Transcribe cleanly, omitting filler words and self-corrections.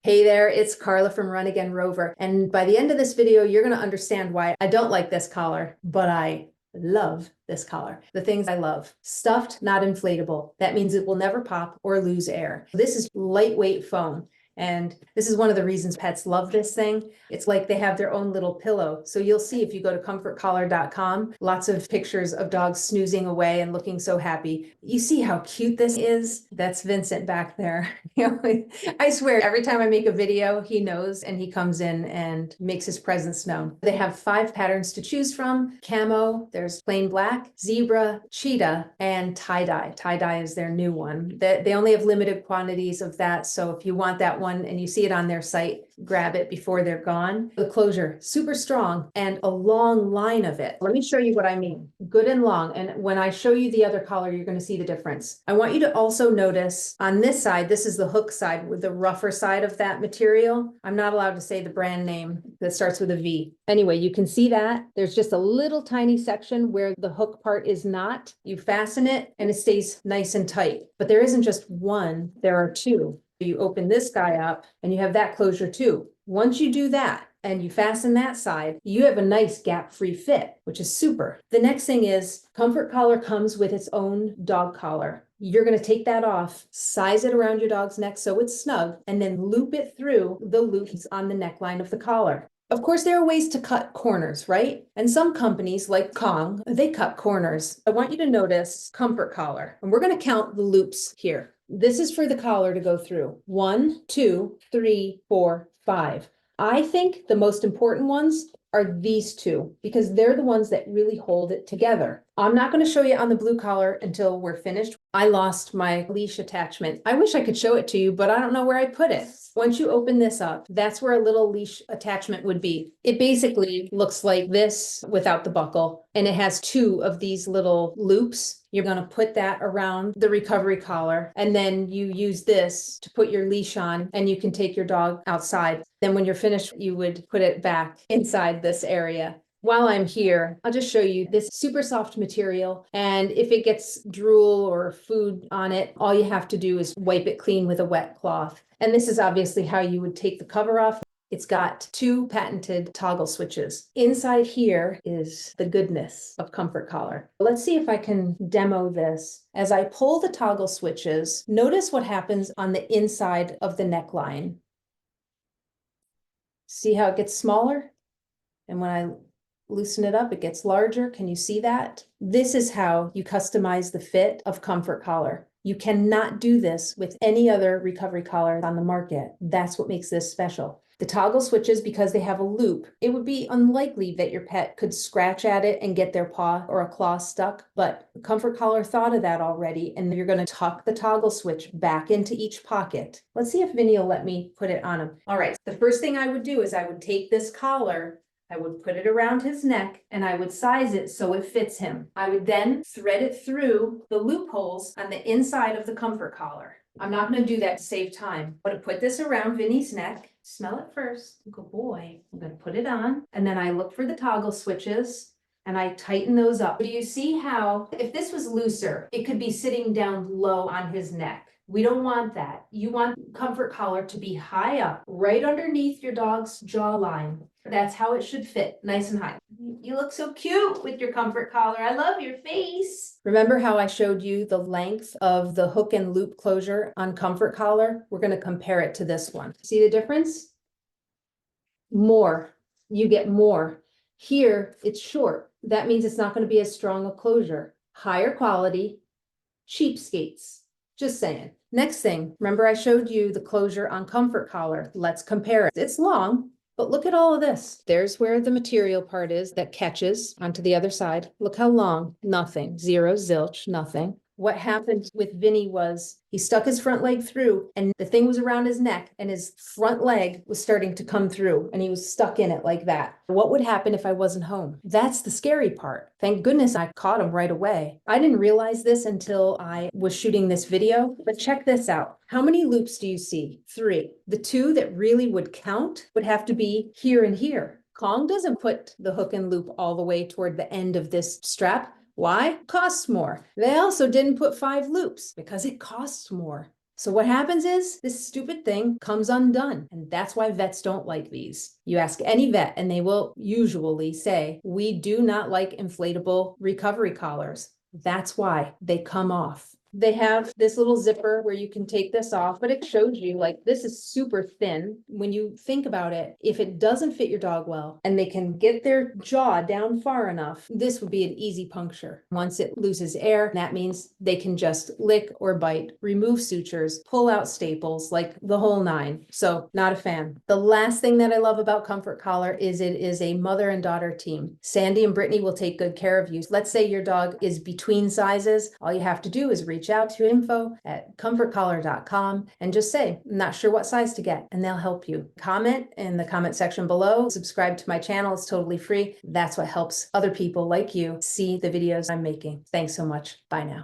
Hey there, it's Carla from Run Again Rover. And by the end of this video, you're going to understand why I don't like this collar, but I love this collar. The things I love: stuffed, not inflatable. That means it will never pop or lose air. This is lightweight foam. And this is one of the reasons pets love this thing. It's like they have their own little pillow. So you'll see if you go to comfortcollar.com, lots of pictures of dogs snoozing away and looking so happy. You see how cute this is? That's Vincent back there. I swear, every time I make a video, he knows and he comes in and makes his presence known. They have 5 patterns to choose from: camo, there's plain black, zebra, cheetah, and tie-dye. Tie-dye is their new one. They only have limited quantities of that. So if you want that one and you see it on their site, grab it before they're gone. The closure, super strong, and a long line of it. Let me show you what I mean. Good and long. And when I show you the other collar, you're going to see the difference. I want you to also notice on this side, this is the hook side with the rougher side of that material. I'm not allowed to say the brand name that starts with a V. Anyway, you can see that there's just a little tiny section where the hook part is not. You fasten it and it stays nice and tight. But there isn't just one, there are 2. You open this guy up and you have that closure too. Once you do that and you fasten that side, you have a nice gap-free fit, which is super. The next thing is Comfort Collar comes with its own dog collar. You're going to take that off, size it around your dog's neck so it's snug, and then loop it through the loops on the neckline of the collar. Of course, there are ways to cut corners, right? And some companies like Kong, they cut corners. I want you to notice Comfort Collar, and we're going to count the loops here. This is for the collar to go through. 1, 2, 3, 4, 5. I think the most important ones are these 2 because they're the ones that really hold it together. I'm not going to show you on the blue collar until we're finished. I lost my leash attachment. I wish I could show it to you, but I don't know where I put it. Once you open this up, that's where a little leash attachment would be. It basically looks like this without the buckle, and it has 2 of these little loops. You're going to put that around the recovery collar, and then you use this to put your leash on, and you can take your dog outside. Then when you're finished, you would put it back inside this area. While I'm here, I'll just show you this super soft material. And if it gets drool or food on it, all you have to do is wipe it clean with a wet cloth. And this is obviously how you would take the cover off. It's got 2 patented toggle switches. Inside here is the goodness of Comfort Collar. Let's see if I can demo this. As I pull the toggle switches, notice what happens on the inside of the neckline. See how it gets smaller? And when I loosen it up, it gets larger. Can you see that? This is how you customize the fit of Comfort Collar. You cannot do this with any other recovery collar on the market. That's what makes this special. The toggle switches, because they have a loop, it would be unlikely that your pet could scratch at it and get their paw or a claw stuck, but Comfort Collar thought of that already, and you're going to tuck the toggle switch back into each pocket. Let's see if Vinny will let me put it on him. All right, the first thing I would do is I would take this collar, I would put it around his neck, and I would size it so it fits him. I would then thread it through the loopholes on the inside of the Comfort Collar. I'm not going to do that to save time. I'm going to put this around Vinny's neck. Smell it first. Good boy. I'm going to put it on, and then I look for the toggle switches and I tighten those up. Do you see how, if this was looser, it could be sitting down low on his neck? We don't want that. You want Comfort Collar to be high up, right underneath your dog's jawline. That's how it should fit, nice and high. You look so cute with your Comfort Collar. I love your face. Remember how I showed you the length of the hook and loop closure on Comfort Collar? We're going to compare it to this one. See the difference? More. You get more. Here, it's short. That means it's not going to be as strong a closure. Higher quality, cheapskates. Just saying. Next thing, remember I showed you the closure on Comfort Collar. Let's compare it. It's long, but look at all of this. There's where the material part is that catches onto the other side. Look how long. Nothing. Zero, zilch, nothing. What happened with Vinny was he stuck his front leg through and the thing was around his neck and his front leg was starting to come through and he was stuck in it like that. What would happen if I wasn't home? That's the scary part. Thank goodness I caught him right away. I didn't realize this until I was shooting this video, but check this out. How many loops do you see? 3. The 2 that really would count would have to be here and here. Kong doesn't put the hook and loop all the way toward the end of this strap. Why? Costs more. They also didn't put 5 loops because it costs more. So what happens is this stupid thing comes undone. And that's why vets don't like these. You ask any vet and they will usually say, we do not like inflatable recovery collars. That's why they come off. They have this little zipper where you can take this off, but it shows you like this is super thin. When you think about it, if it doesn't fit your dog well and they can get their jaw down far enough, this would be an easy puncture. Once it loses air, that means they can just lick or bite, remove sutures, pull out staples, like the whole nine. So not a fan. The last thing that I love about Comfort Collar is it is a mother and daughter team. Sandy and Brittany will take good care of you. Let's say your dog is between sizes. All you have to do is reach out to info@comfortcollar.com and just say, I'm not sure what size to get, and they'll help you. Comment in the comment section below. Subscribe to my channel. It's totally free. That's what helps other people like you see the videos I'm making. Thanks so much. Bye now.